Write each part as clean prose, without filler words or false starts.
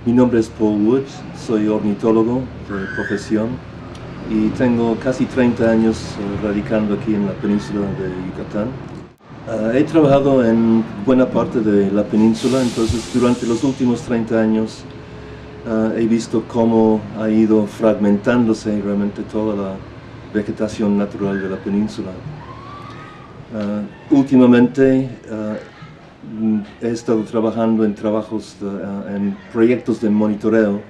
Mi nombre es Paul Wood, soy ornitólogo de profesión y tengo casi 30 años radicando aquí en la península de Yucatán. He trabajado en buena parte de la península, entonces durante los últimos 30 años he visto cómo ha ido fragmentándose realmente toda la vegetación natural de la península. Últimamente he estado trabajando en en proyectos de monitoreo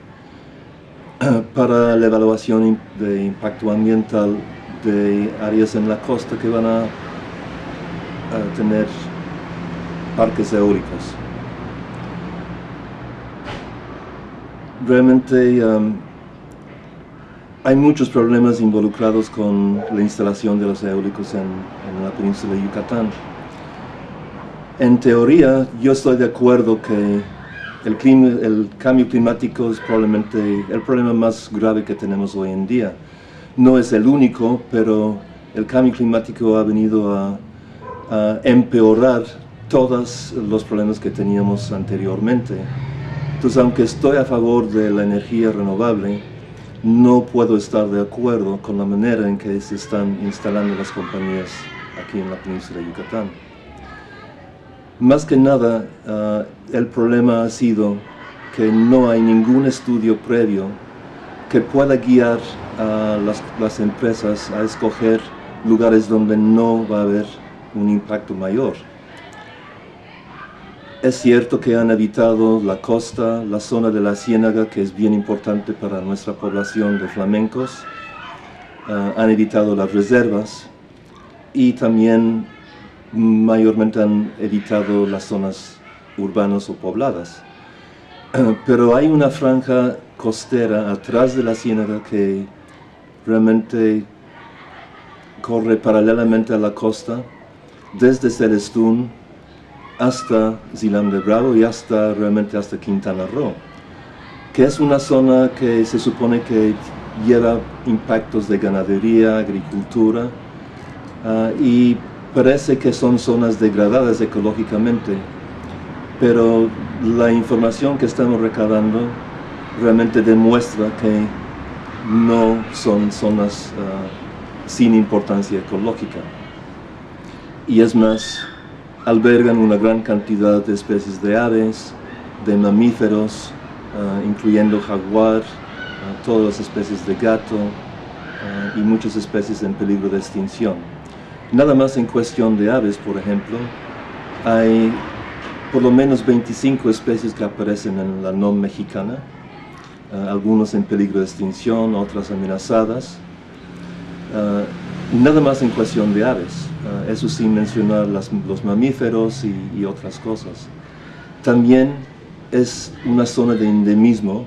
para la evaluación de impacto ambiental de áreas en la costa que van a tener parques eólicos. Realmente hay muchos problemas involucrados con la instalación de los eólicos en la península de Yucatán. En teoría, yo estoy de acuerdo que el cambio climático es probablemente el problema más grave que tenemos hoy en día. No es el único, pero el cambio climático ha venido a empeorar todos los problemas que teníamos anteriormente. Entonces, aunque estoy a favor de la energía renovable, no puedo estar de acuerdo con la manera en que se están instalando las compañías aquí en la península de Yucatán. Más que nada, el problema ha sido que no hay ningún estudio previo que pueda guiar a las empresas a escoger lugares donde no va a haber un impacto mayor. Es cierto que han evitado la costa, la zona de la ciénaga, que es bien importante para nuestra población de flamencos, han evitado las reservas y también mayormente han evitado las zonas urbanas o pobladas. Pero hay una franja costera atrás de la ciénaga que realmente corre paralelamente a la costa, desde Celestún hasta Zilam de Bravo y realmente hasta Quintana Roo, que es una zona que se supone que lleva impactos de ganadería, agricultura, y parece que son zonas degradadas ecológicamente, pero la información que estamos recabando realmente demuestra que no son zonas sin importancia ecológica. Y es más, albergan una gran cantidad de especies de aves, de mamíferos, incluyendo jaguar, todas las especies de gato y muchas especies en peligro de extinción. Nada más en cuestión de aves, por ejemplo, hay por lo menos 25 especies que aparecen en la NOM mexicana, algunos en peligro de extinción, otras amenazadas. Nada más en cuestión de aves, eso sin mencionar los mamíferos y otras cosas. También es una zona de endemismo,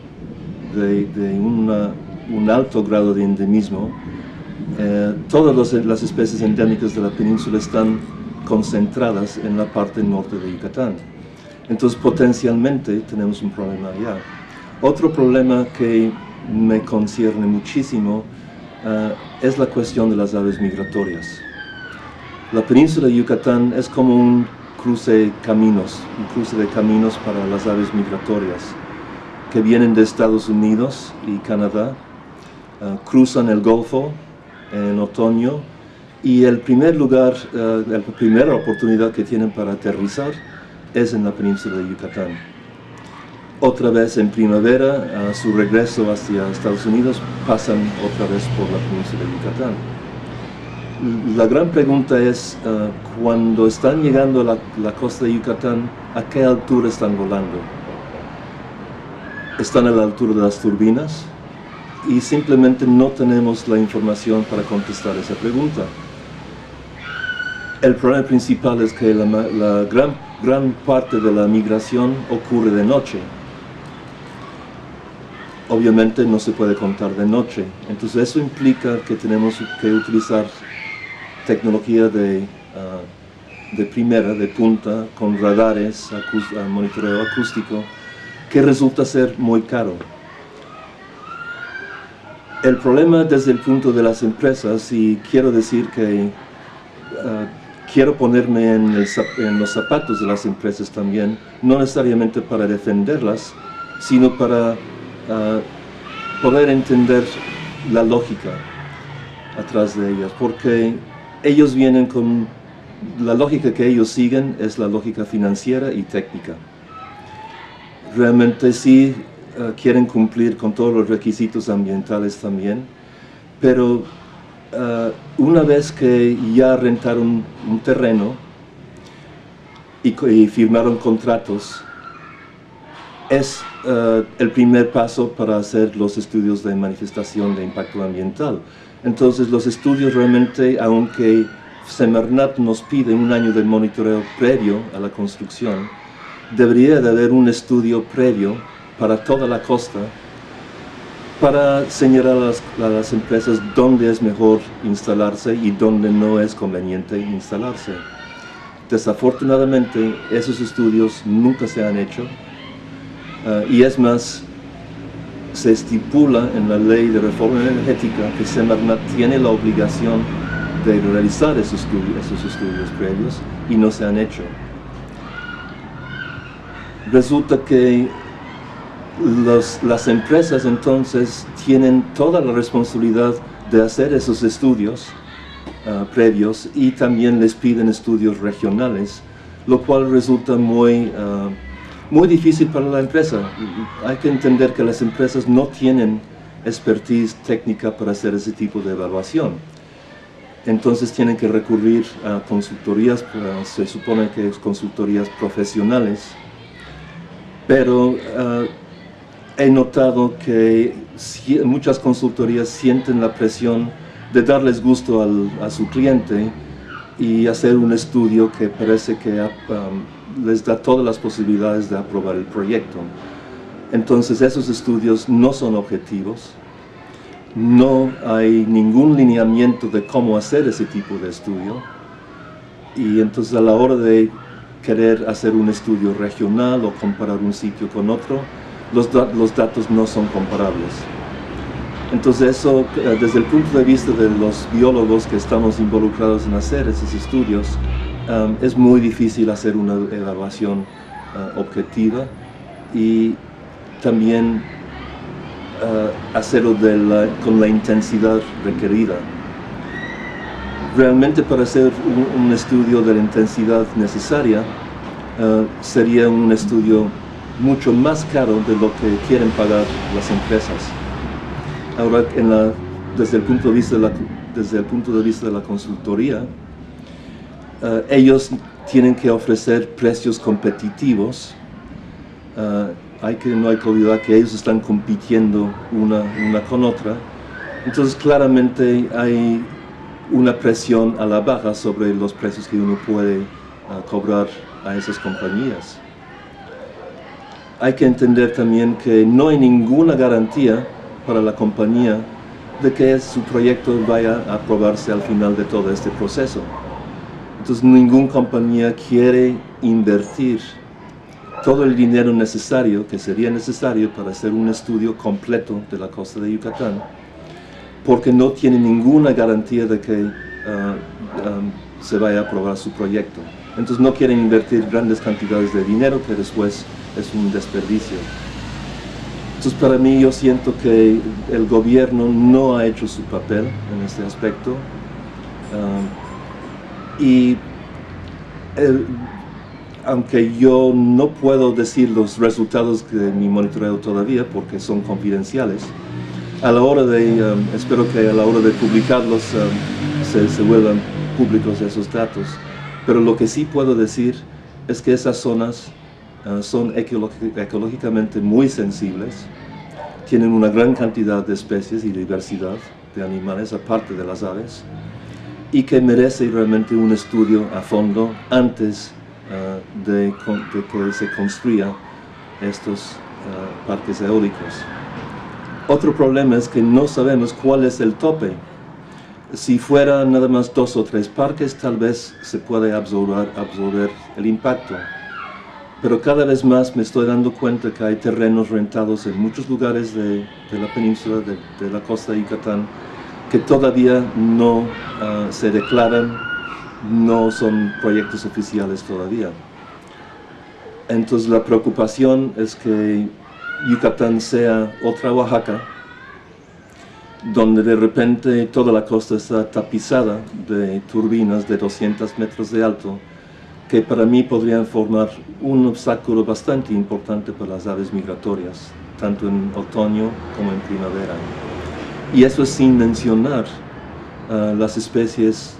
de un alto grado de endemismo. Todas las especies endémicas de la península están concentradas en la parte norte de Yucatán. Entonces, potencialmente tenemos un problema allá. Otro problema que me concierne muchísimo es la cuestión de las aves migratorias. La península de Yucatán es como un cruce de caminos para las aves migratorias que vienen de Estados Unidos y Canadá, cruzan el Golfo en otoño y la primera oportunidad que tienen para aterrizar es en la península de Yucatán. Otra vez en primavera, a su regreso hacia Estados Unidos, pasan otra vez por la península de Yucatán. La gran pregunta es, cuando están llegando a la costa de Yucatán, ¿a qué altura están volando? ¿Están a la altura de las turbinas? Y simplemente no tenemos la información para contestar esa pregunta. El problema principal es que la gran parte de la migración ocurre de noche. Obviamente no se puede contar de noche, entonces eso implica que tenemos que utilizar tecnología de primera, de punta, con radares, monitoreo acústico, que resulta ser muy caro. El problema desde el punto de las empresas, y quiero decir que quiero ponerme en los zapatos de las empresas también, no necesariamente para defenderlas, sino para poder entender la lógica atrás de ellas, porque ellos vienen con la lógica que ellos siguen es la lógica financiera y técnica. Realmente sí quieren cumplir con todos los requisitos ambientales también, pero una vez que ya rentaron un terreno y firmaron contratos, es el primer paso para hacer los estudios de manifestación de impacto ambiental. Entonces los estudios realmente, aunque Semarnat nos pide un año de monitoreo previo a la construcción, debería de haber un estudio previo para toda la costa para señalar a las empresas dónde es mejor instalarse y dónde no es conveniente instalarse. Desafortunadamente, esos estudios nunca se han hecho. Y es más, se estipula en la ley de reforma energética que Semarnat tiene la obligación de realizar esos estudios previos y no se han hecho. Resulta que las empresas entonces tienen toda la responsabilidad de hacer esos estudios previos y también les piden estudios regionales, lo cual resulta muy difícil para la empresa. Hay que entender que las empresas no tienen expertise técnica para hacer ese tipo de evaluación. Entonces tienen que recurrir a consultorías, se supone que es consultorías profesionales, pero he notado que muchas consultorías sienten la presión de darles gusto a su cliente y hacer un estudio que parece que les da todas las posibilidades de aprobar el proyecto. Entonces esos estudios no son objetivos, no hay ningún lineamiento de cómo hacer ese tipo de estudio, y entonces a la hora de querer hacer un estudio regional o comparar un sitio con otro, los datos no son comparables. Entonces eso, desde el punto de vista de los biólogos que estamos involucrados en hacer esos estudios, es muy difícil hacer una evaluación objetiva y también hacerlo con la intensidad requerida. Realmente para hacer un estudio de la intensidad necesaria sería un estudio mucho más caro de lo que quieren pagar las empresas. Ahora, desde el punto de vista de la consultoría, ellos tienen que ofrecer precios competitivos. No hay que olvidar que ellos están compitiendo una con otra. Entonces, claramente hay una presión a la baja sobre los precios que uno puede cobrar a esas compañías. Hay que entender también que no hay ninguna garantía para la compañía de que su proyecto vaya a aprobarse al final de todo este proceso. Entonces, ninguna compañía quiere invertir todo el dinero necesario, que sería necesario para hacer un estudio completo de la costa de Yucatán, porque no tiene ninguna garantía de que se vaya a aprobar su proyecto. Entonces no quieren invertir grandes cantidades de dinero que después es un desperdicio. Entonces para mí yo siento que el gobierno no ha hecho su papel en este aspecto aunque yo no puedo decir los resultados de mi monitoreo todavía porque son confidenciales, a la hora de, espero que a la hora de publicarlos se vuelvan públicos esos datos. Pero lo que sí puedo decir es que esas zonas son ecológicamente muy sensibles, tienen una gran cantidad de especies y diversidad de animales aparte de las aves, y que merece realmente un estudio a fondo antes de que se construya estos parques eólicos. Otro problema es que no sabemos cuál es el tope. Si fuera nada más 2 o 3 parques, tal vez se puede absorber el impacto. Pero cada vez más me estoy dando cuenta que hay terrenos rentados en muchos lugares de la península, de la costa de Yucatán, que todavía no se declaran, no son proyectos oficiales todavía. Entonces la preocupación es que Yucatán sea otra Oaxaca, donde de repente toda la costa está tapizada de turbinas de 200 metros de alto, que para mí podrían formar un obstáculo bastante importante para las aves migratorias, tanto en otoño como en primavera. Y eso es sin mencionar las especies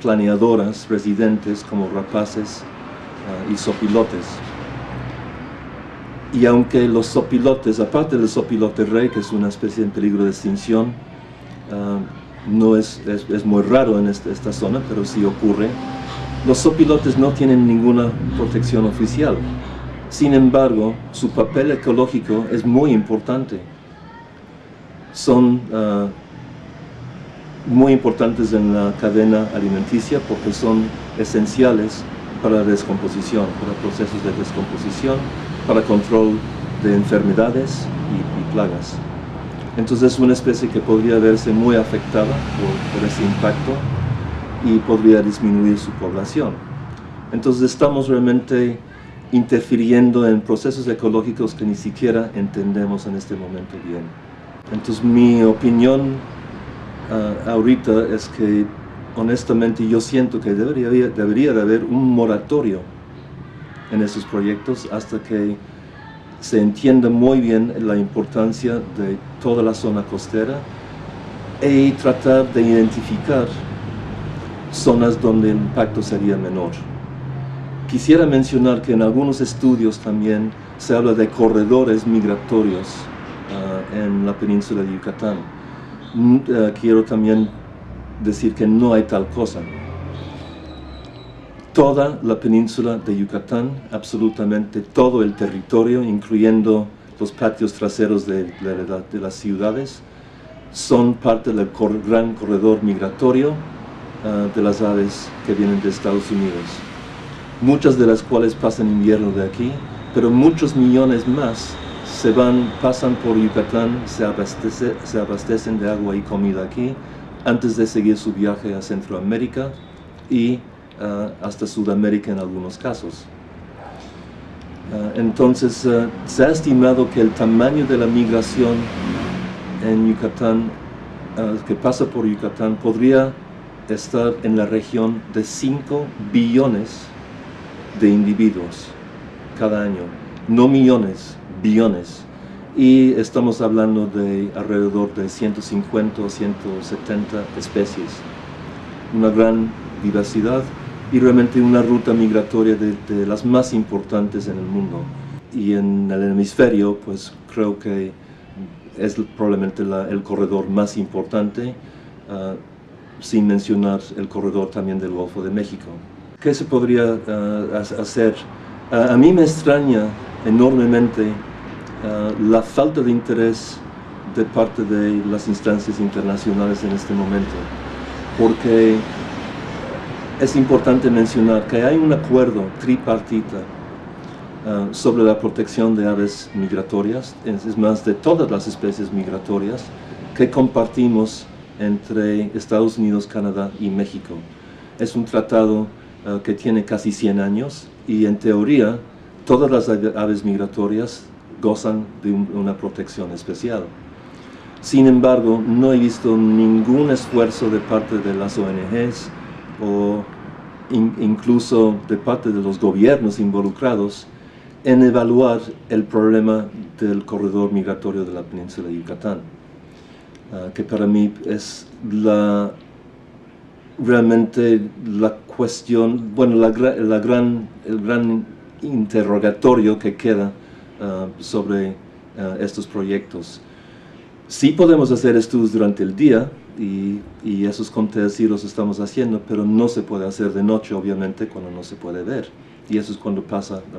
planeadoras residentes como rapaces y zopilotes. Y aunque los zopilotes, aparte del zopilote rey, que es una especie en peligro de extinción, no es muy raro en esta zona, pero sí ocurre, los zopilotes no tienen ninguna protección oficial. Sin embargo, su papel ecológico es muy importante. Son muy importantes en la cadena alimenticia porque son esenciales para la descomposición, para procesos de descomposición, para control de enfermedades y plagas. Entonces es una especie que podría verse muy afectada por ese impacto y podría disminuir su población. Entonces estamos realmente interfiriendo en procesos ecológicos que ni siquiera entendemos en este momento bien. Entonces mi opinión ahorita es que honestamente yo siento que debería de haber un moratorio en esos proyectos hasta que se entienda muy bien la importancia de toda la zona costera y tratar de identificar zonas donde el impacto sería menor. Quisiera mencionar que en algunos estudios también se habla de corredores migratorios en la península de Yucatán. Quiero también decir que no hay tal cosa. Toda la península de Yucatán, absolutamente todo el territorio, incluyendo los patios traseros de las ciudades, son parte del gran corredor migratorio de las aves que vienen de Estados Unidos. Muchas de las cuales pasan invierno de aquí, pero muchos millones más pasan por Yucatán, se abastecen de agua y comida aquí, antes de seguir su viaje a Centroamérica y hasta Sudamérica en algunos casos. Entonces, se ha estimado que el tamaño de la migración en Yucatán, que pasa por Yucatán, podría estar en la región de 5 billones de individuos cada año, no millones, billones. Y estamos hablando de alrededor de 150 o 170 especies. Una gran diversidad y realmente una ruta migratoria de las más importantes en el mundo. Y en el hemisferio, pues creo que es probablemente el corredor más importante, sin mencionar el corredor también del Golfo de México. ¿Qué se podría hacer? A mí me extraña enormemente la falta de interés de parte de las instancias internacionales en este momento, porque es importante mencionar que hay un acuerdo tripartita sobre la protección de aves migratorias, es más, de todas las especies migratorias que compartimos entre Estados Unidos, Canadá y México. Es un tratado que tiene casi 100 años y en teoría todas las aves migratorias gozan de una protección especial. Sin embargo, no he visto ningún esfuerzo de parte de las ONGs o incluso de parte de los gobiernos involucrados en evaluar el problema del corredor migratorio de la península de Yucatán, que para mí es realmente la cuestión, bueno, el gran interrogatorio que queda sobre estos proyectos. Sí podemos hacer estudios durante el día y esos conteos sí los estamos haciendo, pero no se puede hacer de noche, obviamente, cuando no se puede ver. Y eso es cuando pasa la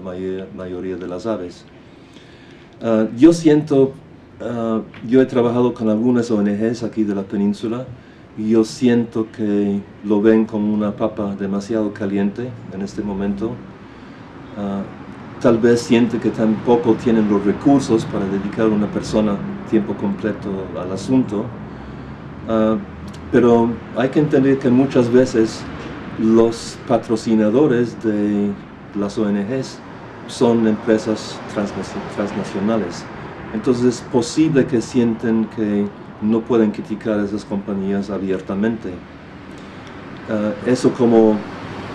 mayoría de las aves. Yo he trabajado con algunas ONGs aquí de la península y yo siento que lo ven como una papa demasiado caliente en este momento. Tal vez siente que tampoco tienen los recursos para dedicar a una persona tiempo completo al asunto, pero hay que entender que muchas veces los patrocinadores de las ONGs son empresas transnacionales Entonces es posible que sienten que no pueden criticar a esas compañías abiertamente. Eso como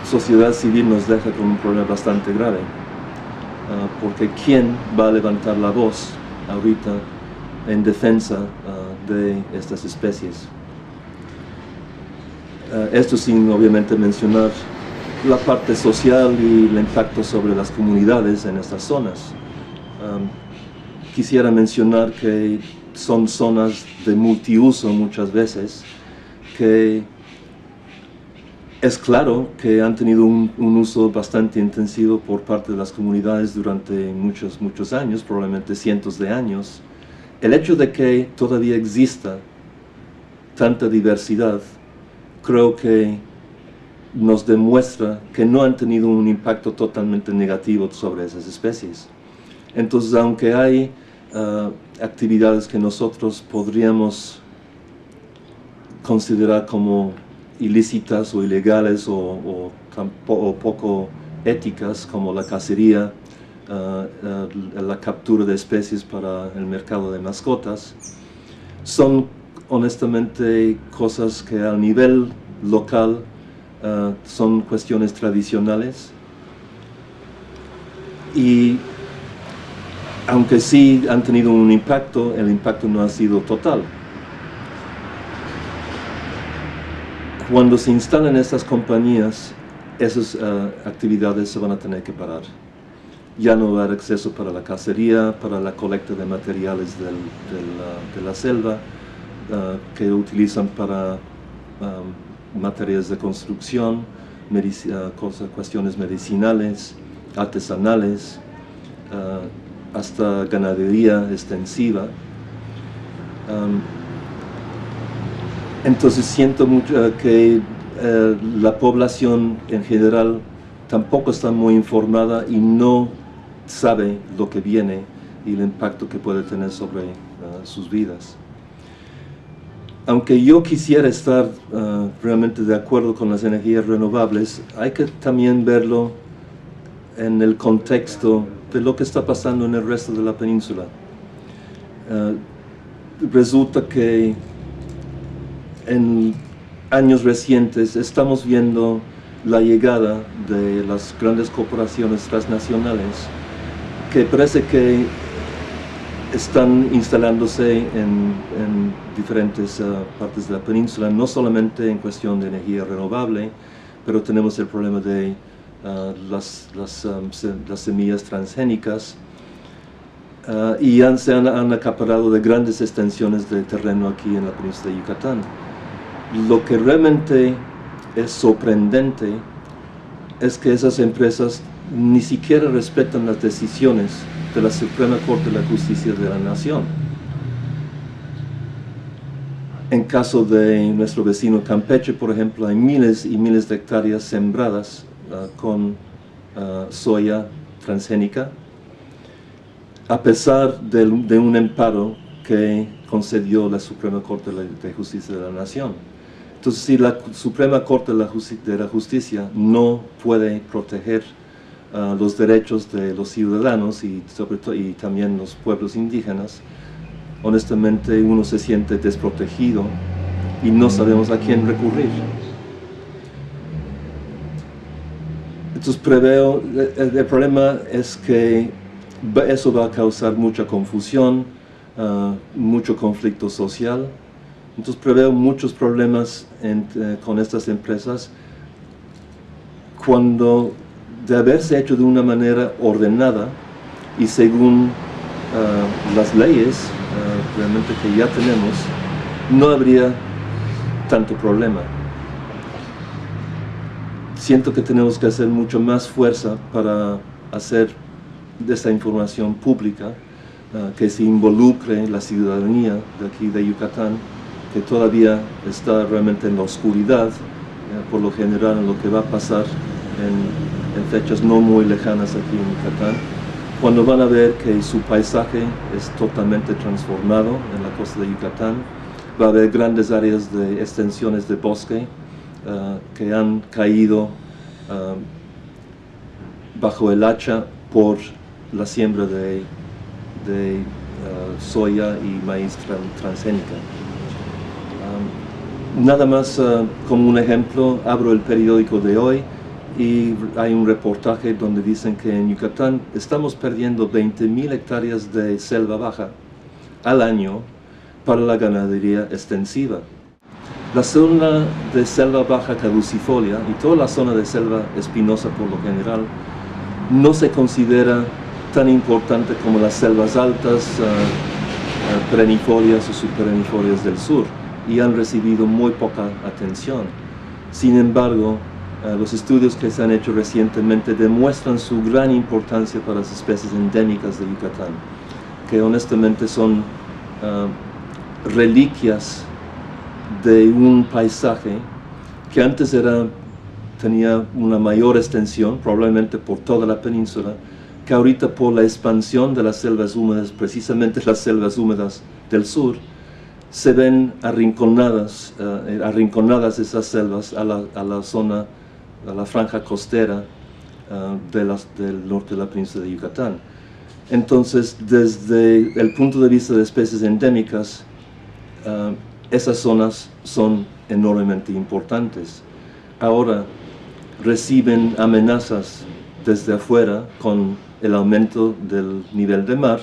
sociedad civil nos deja con un problema bastante grave, porque ¿quién va a levantar la voz ahorita en defensa de estas especies? Esto sin obviamente mencionar la parte social y el impacto sobre las comunidades en estas zonas. Quisiera mencionar que son zonas de multiuso muchas veces, que es claro que han tenido un uso bastante intensivo por parte de las comunidades durante muchos años, probablemente cientos de años. El hecho de que todavía exista tanta diversidad, creo que nos demuestra que no han tenido un impacto totalmente negativo sobre esas especies. Entonces, aunque hay actividades que nosotros podríamos considerar como ilícitas o ilegales o poco éticas, como la cacería, la captura de especies para el mercado de mascotas, son honestamente cosas que a nivel local son cuestiones tradicionales, y aunque sí han tenido un impacto, el impacto no ha sido total. Cuando se instalan estas compañías, esas actividades se van a tener que parar. Ya no va a haber acceso para la cacería, para la colecta de materiales de la selva, que utilizan para materias de construcción, cuestiones medicinales, artesanales, hasta ganadería extensiva. Entonces siento mucho que la población en general tampoco está muy informada y no sabe lo que viene y el impacto que puede tener sobre sus vidas. Aunque yo quisiera estar realmente de acuerdo con las energías renovables, hay que también verlo en el contexto de lo que está pasando en el resto de la península. Resulta que en años recientes estamos viendo la llegada de las grandes corporaciones transnacionales que parece que están instalándose en diferentes partes de la península, no solamente en cuestión de energía renovable, pero tenemos el problema de las semillas transgénicas, y se han acaparado de grandes extensiones de terreno aquí en la península de Yucatán. Lo que realmente es sorprendente es que esas empresas ni siquiera respetan las decisiones de la Suprema Corte de la Justicia de la Nación. En caso de nuestro vecino Campeche, por ejemplo, hay miles y miles de hectáreas sembradas con soya transgénica, a pesar de un amparo que concedió la Suprema Corte de Justicia de la Nación. Entonces, si la Suprema Corte de la Justicia no puede proteger los derechos de los ciudadanos y también los pueblos indígenas, honestamente uno se siente desprotegido y no sabemos a quién recurrir. Entonces preveo, el problema es que eso va a causar mucha confusión, mucho conflicto social. Entonces preveo muchos problemas con estas empresas cuando, de haberse hecho de una manera ordenada y según las leyes realmente que ya tenemos, no habría tanto problema. Siento que tenemos que hacer mucho más fuerza para hacer de esta información pública, que se involucre la ciudadanía de aquí de Yucatán, que todavía está realmente en la oscuridad, por lo general, en lo que va a pasar en fechas no muy lejanas aquí en Yucatán, cuando van a ver que su paisaje es totalmente transformado en la costa de Yucatán. Va a haber grandes áreas de extensiones de bosque que han caído bajo el hacha por la siembra de soya y maíz transgénica. Nada más como un ejemplo, abro el periódico de hoy y hay un reportaje donde dicen que en Yucatán estamos perdiendo 20.000 hectáreas de selva baja al año para la ganadería extensiva. La zona de selva baja caducifolia y toda la zona de selva espinosa por lo general no se considera tan importante como las selvas altas, perennifolias o subperennifolias del sur, y han recibido muy poca atención. Sin embargo, los estudios que se han hecho recientemente demuestran su gran importancia para las especies endémicas de Yucatán, que honestamente son reliquias de un paisaje que antes tenía una mayor extensión, probablemente por toda la península, que ahorita por la expansión de las selvas húmedas, precisamente las selvas húmedas del sur, se ven arrinconadas esas selvas a la zona, a la franja costera del norte de la península de Yucatán. Entonces, desde el punto de vista de especies endémicas, esas zonas son enormemente importantes. Ahora reciben amenazas desde afuera con el aumento del nivel de mar,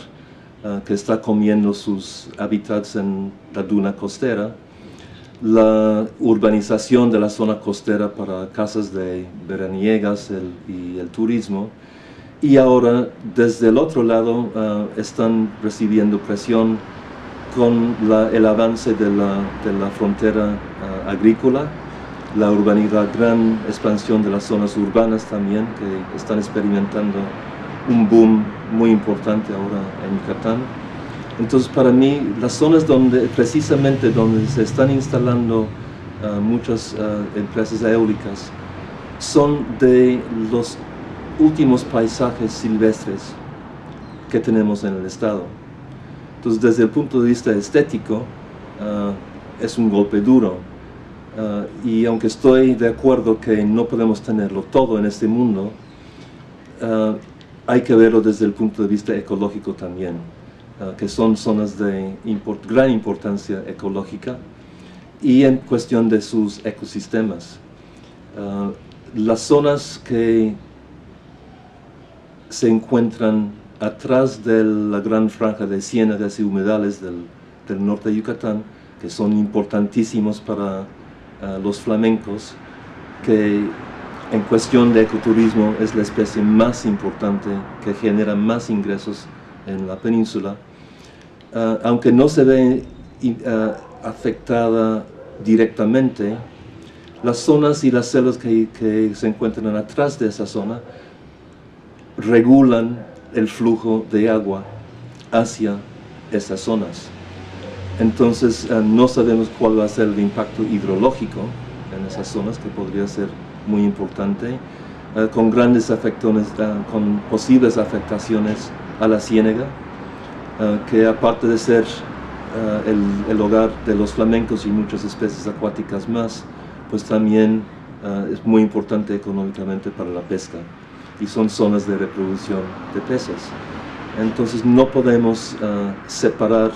que está comiendo sus hábitats en la duna costera, la urbanización de la zona costera para casas de veraniegas y el turismo, y ahora desde el otro lado están recibiendo presión con el avance de la frontera agrícola, la gran expansión de las zonas urbanas también, que están experimentando un boom muy importante ahora en Yucatán. Entonces, para mí, las zonas precisamente donde se están instalando muchas empresas eólicas son de los últimos paisajes silvestres que tenemos en el estado. Entonces, desde el punto de vista estético, es un golpe duro. Y aunque estoy de acuerdo que no podemos tenerlo todo en este mundo, hay que verlo desde el punto de vista ecológico también, que son zonas de gran importancia ecológica y en cuestión de sus ecosistemas. Las zonas que se encuentran atrás de la gran franja de ciénagas y humedales del norte de Yucatán, que son importantísimos para los flamencos, que en cuestión de ecoturismo es la especie más importante que genera más ingresos en la península, aunque no se ve afectada directamente, las zonas y las selvas que se encuentran atrás de esa zona regulan el flujo de agua hacia esas zonas. Entonces no sabemos cuál va a ser el impacto hidrológico en esas zonas, que podría ser muy importante, con grandes afectaciones, con posibles afectaciones a la ciénaga, que aparte de ser el hogar de los flamencos y muchas especies acuáticas más, pues también es muy importante económicamente para la pesca, y son zonas de reproducción de peces. Entonces no podemos separar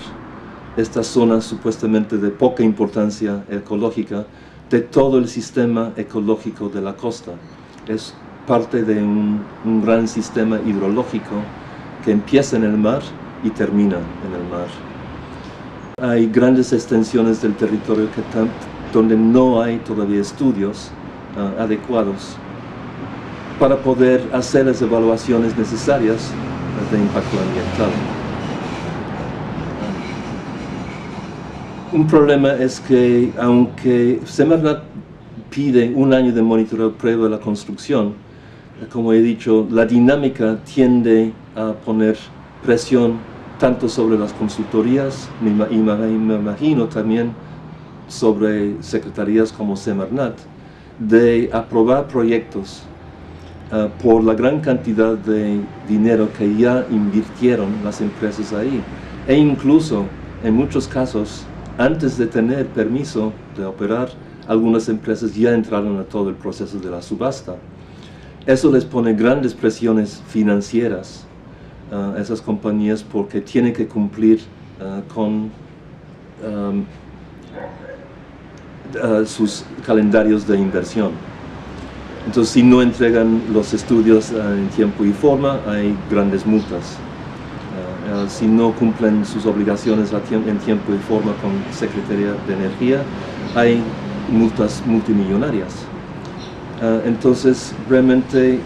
estas zonas supuestamente de poca importancia ecológica de todo el sistema ecológico de la costa. Es parte de un gran sistema hidrológico que empieza en el mar y termina en el mar. Hay grandes extensiones del territorio donde no hay todavía estudios adecuados para poder hacer las evaluaciones necesarias de impacto ambiental. Un problema es que, aunque Semarnat pide un año de monitoreo previo a la construcción, como he dicho, la dinámica tiende a poner presión tanto sobre las consultorías, y me imagino también sobre secretarías como Semarnat, de aprobar proyectos por la gran cantidad de dinero que ya invirtieron las empresas ahí, e incluso en muchos casos, antes de tener permiso de operar, algunas empresas ya entraron a todo el proceso de la subasta. Eso les pone grandes presiones financieras esas compañías porque tienen que cumplir con sus calendarios de inversión. Entonces, si no entregan los estudios en tiempo y forma, hay grandes multas. Si no cumplen sus obligaciones en tiempo y forma con Secretaría de Energía, hay multas multimillonarias. Entonces, realmente,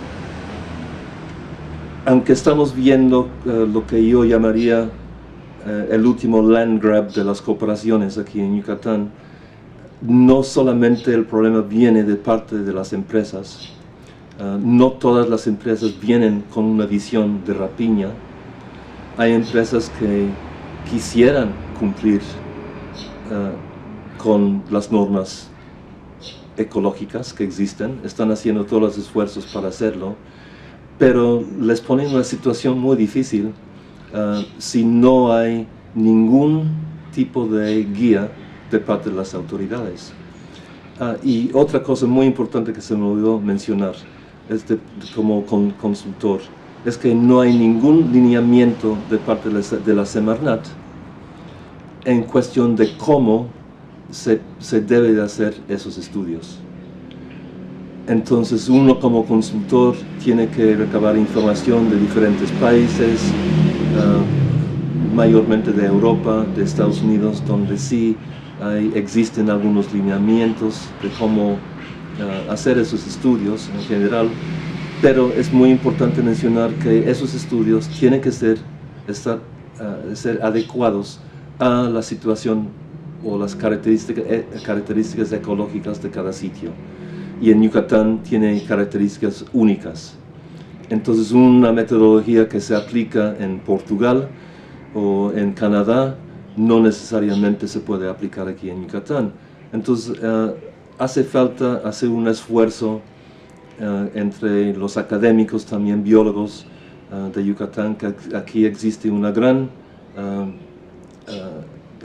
aunque estamos viendo lo que yo llamaría el último land grab de las corporaciones aquí en Yucatán, no solamente el problema viene de parte de las empresas, no todas las empresas vienen con una visión de rapiña. Hay empresas que quisieran cumplir con las normas ecológicas que existen, están haciendo todos los esfuerzos para hacerlo, pero les ponen en una situación muy difícil si no hay ningún tipo de guía de parte de las autoridades. Y otra cosa muy importante que se me olvidó mencionar, como consultor, es que no hay ningún lineamiento de parte de la Semarnat en cuestión de cómo se debe de hacer esos estudios. Entonces uno como consultor tiene que recabar información de diferentes países, mayormente de Europa, de Estados Unidos, donde sí existen algunos lineamientos de cómo hacer esos estudios en general, pero es muy importante mencionar que esos estudios tienen que ser adecuados a la situación o las características ecológicas de cada sitio. Y en Yucatán tiene características únicas. Entonces una metodología que se aplica en Portugal o en Canadá no necesariamente se puede aplicar aquí en Yucatán. Entonces hace falta hacer un esfuerzo entre los académicos, también biólogos de Yucatán, que aquí existe una gran...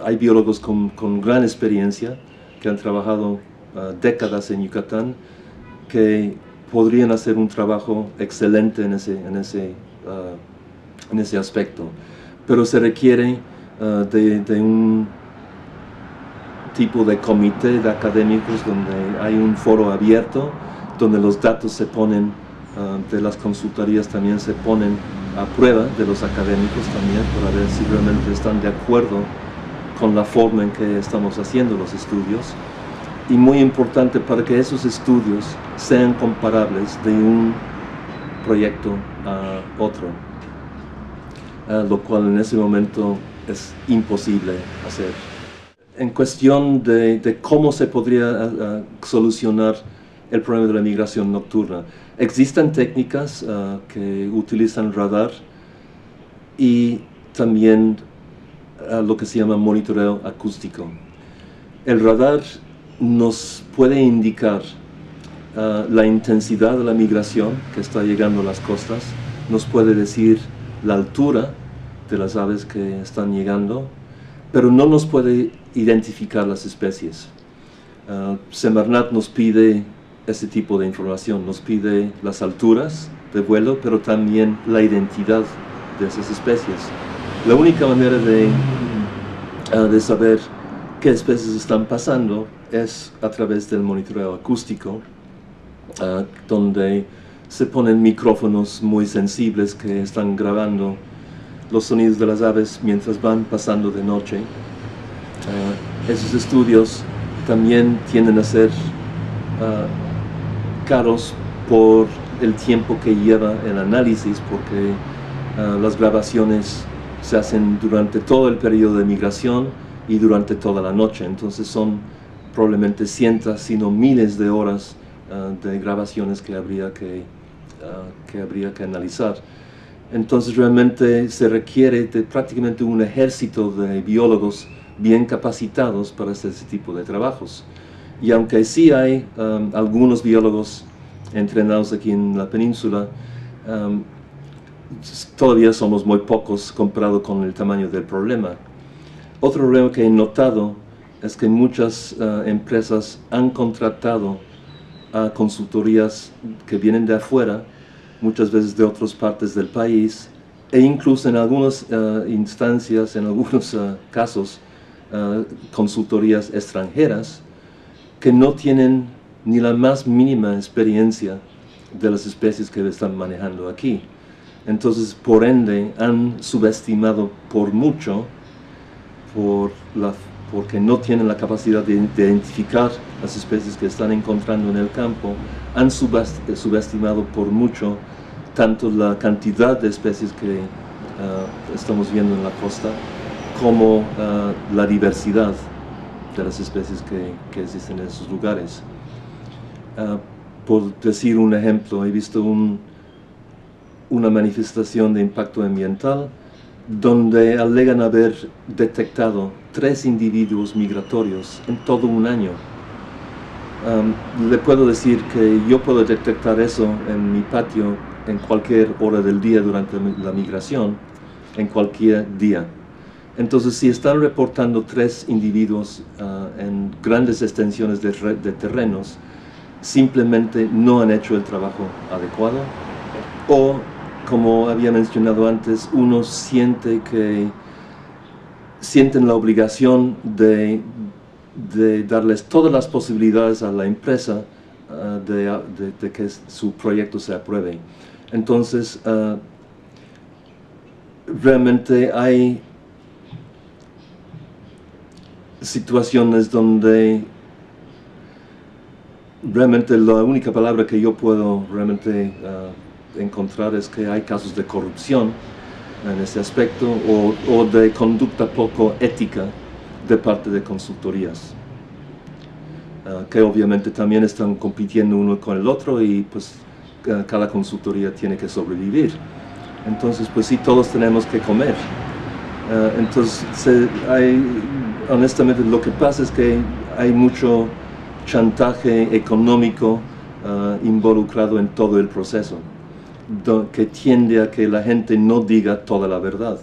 hay biólogos con gran experiencia que han trabajado décadas en Yucatán, que podrían hacer un trabajo excelente en ese aspecto, pero se requiere de un tipo de comité de académicos donde hay un foro abierto, donde los datos se ponen, de las consultorías también se ponen a prueba de los académicos también, para ver si realmente están de acuerdo con la forma en que estamos haciendo los estudios. Y muy importante para que esos estudios sean comparables de un proyecto a otro, lo cual en ese momento es imposible hacer. En cuestión de cómo se podría solucionar el problema de la migración nocturna, existen técnicas que utilizan radar y también lo que se llama monitoreo acústico. El radar nos puede indicar la intensidad de la migración que está llegando a las costas, nos puede decir la altura de las aves que están llegando, pero no nos puede identificar las especies. Semarnat nos pide ese tipo de información, nos pide las alturas de vuelo, pero también la identidad de esas especies. La única manera de saber qué especies están pasando es a través del monitoreo acústico, donde se ponen micrófonos muy sensibles que están grabando los sonidos de las aves mientras van pasando de noche. Esos estudios también tienden a ser caros por el tiempo que lleva el análisis, porque las grabaciones se hacen durante todo el periodo de migración y durante toda la noche, entonces son probablemente cientos, sino miles de horas de grabaciones que habría que analizar. Entonces realmente se requiere de prácticamente un ejército de biólogos bien capacitados para hacer ese tipo de trabajos. Y aunque sí hay algunos biólogos entrenados aquí en la península, todavía somos muy pocos comparado con el tamaño del problema. Otro problema que he notado es que muchas empresas han contratado a consultorías que vienen de afuera, muchas veces de otras partes del país, e incluso en algunas instancias, en algunos casos, consultorías extranjeras que no tienen ni la más mínima experiencia de las especies que están manejando aquí. Entonces, por ende, han subestimado por mucho, porque no tienen la capacidad de identificar las especies que están encontrando en el campo, han subestimado por mucho tanto la cantidad de especies que estamos viendo en la costa, como la diversidad de las especies que existen en esos lugares. Por decir un ejemplo, he visto una manifestación de impacto ambiental donde alegan haber detectado 3 individuos migratorios en todo un año. Le puedo decir que yo puedo detectar eso en mi patio en cualquier hora del día durante la migración, en cualquier día. Entonces, si están reportando 3 individuos en grandes extensiones de terrenos, simplemente no han hecho el trabajo adecuado, o, como había mencionado antes, uno sienten la obligación de darles todas las posibilidades a la empresa de que su proyecto se apruebe. Entonces, realmente hay situaciones donde realmente la única palabra que yo puedo realmente encontrar es que hay casos de corrupción en ese aspecto, o de conducta poco ética de parte de consultorías, que obviamente también están compitiendo uno con el otro, y pues cada consultoría tiene que sobrevivir. Entonces, pues sí, todos tenemos que comer. Entonces, honestamente, lo que pasa es que hay mucho chantaje económico involucrado en todo el proceso, que tiende a que la gente no diga toda la verdad.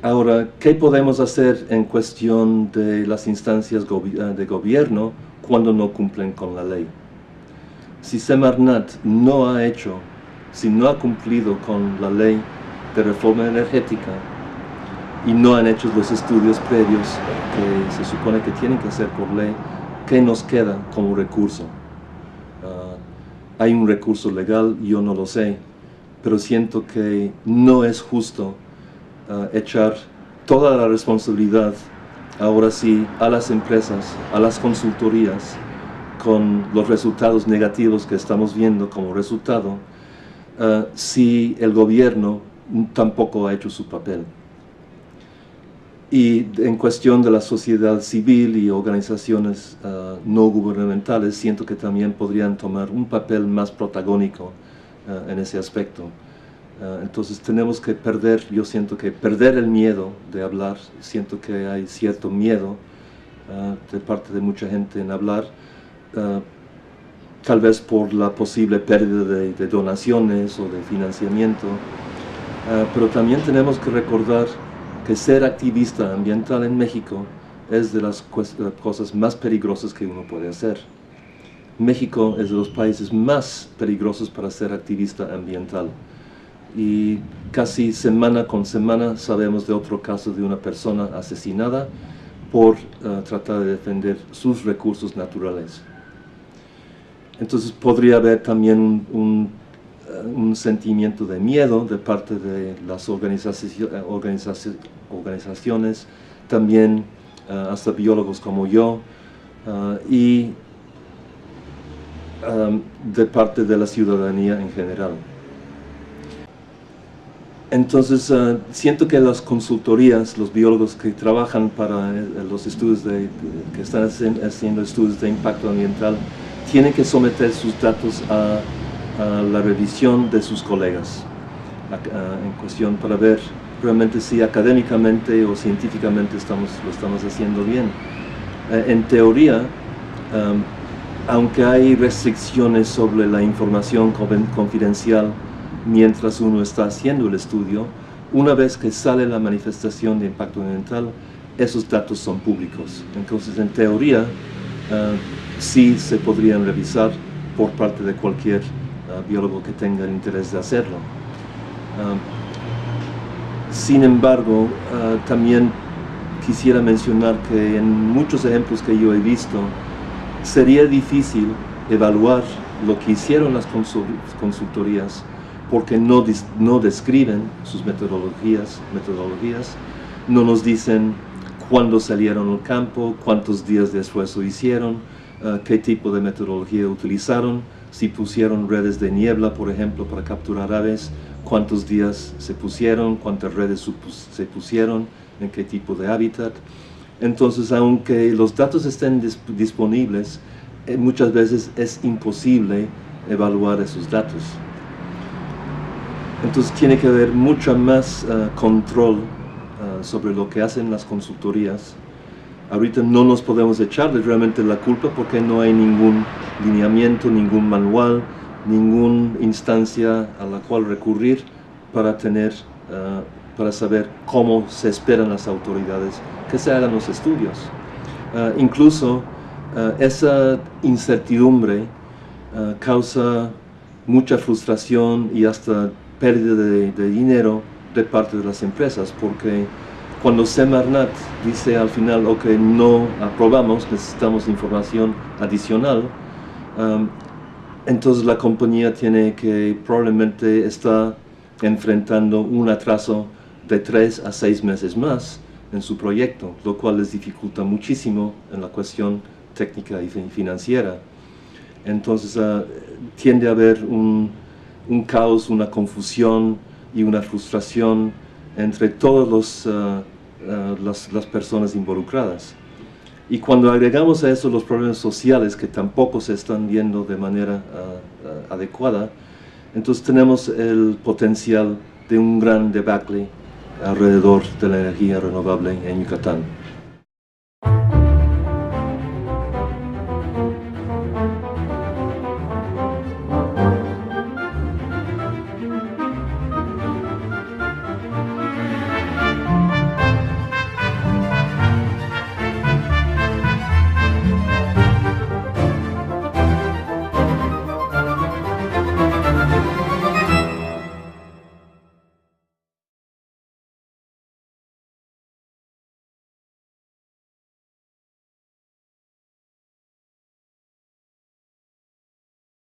Ahora, ¿qué podemos hacer en cuestión de las instancias de gobierno cuando no cumplen con la ley? Si Semarnat si no ha cumplido con la ley de reforma energética y no han hecho los estudios previos que se supone que tienen que hacer por ley, ¿qué nos queda como recurso? Hay un recurso legal, yo no lo sé, pero siento que no es justo echar toda la responsabilidad, ahora sí, a las empresas, a las consultorías, con los resultados negativos que estamos viendo como resultado, si el gobierno tampoco ha hecho su papel. Y en cuestión de la sociedad civil y organizaciones no gubernamentales, siento que también podrían tomar un papel más protagónico en ese aspecto. Entonces tenemos que yo siento que perder el miedo de hablar. Siento que hay cierto miedo de parte de mucha gente en hablar, tal vez por la posible pérdida de donaciones o de financiamiento, pero también tenemos que recordar que ser activista ambiental en México es de las cosas más peligrosas que uno puede hacer. México es de los países más peligrosos para ser activista ambiental, y casi semana con semana sabemos de otro caso de una persona asesinada por tratar de defender sus recursos naturales. Entonces podría haber también un sentimiento de miedo de parte de las organizaciones, también hasta biólogos como yo, y de parte de la ciudadanía en general. Entonces, siento que las consultorías, los biólogos que trabajan para los estudios que están haciendo estudios de impacto ambiental, tienen que someter sus datos a la revisión de sus colegas en cuestión, para ver realmente si académicamente o científicamente lo estamos haciendo bien. En teoría, aunque hay restricciones sobre la información confidencial mientras uno está haciendo el estudio, una vez que sale la manifestación de impacto ambiental, esos datos son públicos. Entonces, en teoría, sí se podrían revisar por parte de cualquier biólogo que tenga el interés de hacerlo. Sin embargo, también quisiera mencionar que en muchos ejemplos que yo he visto, sería difícil evaluar lo que hicieron las consultorías porque no describen sus metodologías, no nos dicen cuándo salieron al campo, cuántos días de esfuerzo hicieron, qué tipo de metodología utilizaron, si pusieron redes de niebla, por ejemplo, para capturar aves, cuántos días se pusieron, cuántas redes se pusieron, en qué tipo de hábitat. Entonces, aunque los datos estén disponibles, muchas veces es imposible evaluar esos datos. Entonces tiene que haber mucho más control sobre lo que hacen las consultorías. Ahorita no nos podemos echarle realmente la culpa porque no hay ningún lineamiento, ningún manual, ninguna instancia a la cual recurrir para para saber cómo se esperan las autoridades que se hagan los estudios. Incluso esa incertidumbre causa mucha frustración y hasta pérdida de dinero de parte de las empresas, porque cuando Semarnat dice al final, ok, no aprobamos, necesitamos información adicional, entonces la compañía tiene que probablemente está enfrentando un atraso de 3 a 6 meses más en su proyecto, lo cual les dificulta muchísimo en la cuestión técnica y financiera. Entonces tiende a haber un caos, una confusión y una frustración entre todas las personas involucradas. Y cuando agregamos a eso los problemas sociales que tampoco se están viendo de manera adecuada, entonces tenemos el potencial de un gran debacle alrededor de la energía renovable en Yucatán.